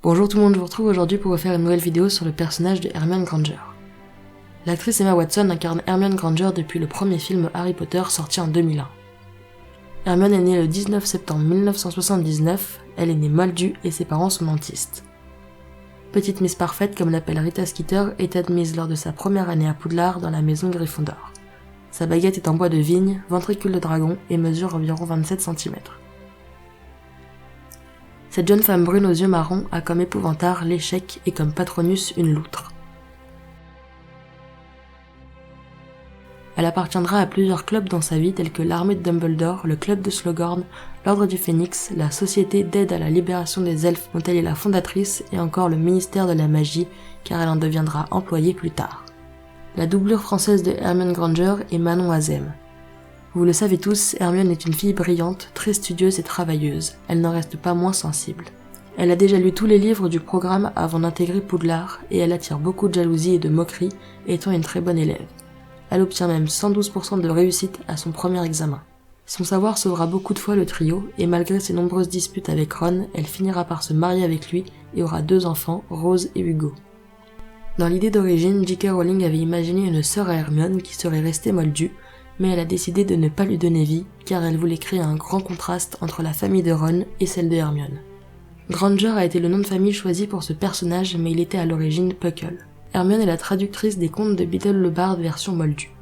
Bonjour tout le monde, je vous retrouve aujourd'hui pour vous faire une nouvelle vidéo sur le personnage de Hermione Granger. L'actrice Emma Watson incarne Hermione Granger depuis le premier film Harry Potter sorti en 2001. Hermione est née le 19 septembre 1979, elle est née moldue et ses parents sont dentistes. Petite Miss Parfaite, comme l'appelle Rita Skeeter, est admise lors de sa première année à Poudlard dans la maison Gryffondor. Sa baguette est en bois de vigne, ventricule de dragon et mesure environ 27 cm. Cette jeune femme brune aux yeux marrons a comme épouvantard l'échec et comme patronus une loutre. Elle appartiendra à plusieurs clubs dans sa vie tels que l'armée de Dumbledore, le club de Slughorn, l'ordre du Phénix, la société d'aide à la libération des elfes dont elle est la fondatrice et encore le ministère de la magie car elle en deviendra employée plus tard. La doublure française de Hermione Granger est Manon Azem. Vous le savez tous, Hermione est une fille brillante, très studieuse et travailleuse. Elle n'en reste pas moins sensible. Elle a déjà lu tous les livres du programme avant d'intégrer Poudlard et elle attire beaucoup de jalousie et de moquerie, étant une très bonne élève. Elle obtient même 112% de réussite à son premier examen. Son savoir sauvera beaucoup de fois le trio et malgré ses nombreuses disputes avec Ron, elle finira par se marier avec lui et aura 2 enfants, Rose et Hugo. Dans l'idée d'origine, J.K. Rowling avait imaginé une sœur à Hermione qui serait restée moldue, mais elle a décidé de ne pas lui donner vie, car elle voulait créer un grand contraste entre la famille de Ron et celle de Hermione. Granger a été le nom de famille choisi pour ce personnage, mais il était à l'origine Puckle. Hermione est la traductrice des contes de Beedle le Bard version moldue.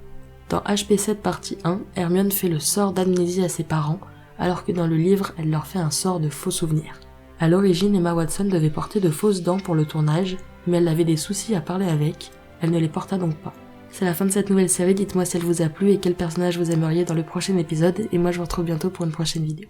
Dans HP7 partie 1, Hermione fait le sort d'amnésie à ses parents, alors que dans le livre, elle leur fait un sort de faux souvenirs. À l'origine, Emma Watson devait porter de fausses dents pour le tournage, mais elle avait des soucis à parler avec, elle ne les porta donc pas. C'est la fin de cette nouvelle série, dites-moi si elle vous a plu et quel personnage vous aimeriez dans le prochain épisode, et moi je vous retrouve bientôt pour une prochaine vidéo.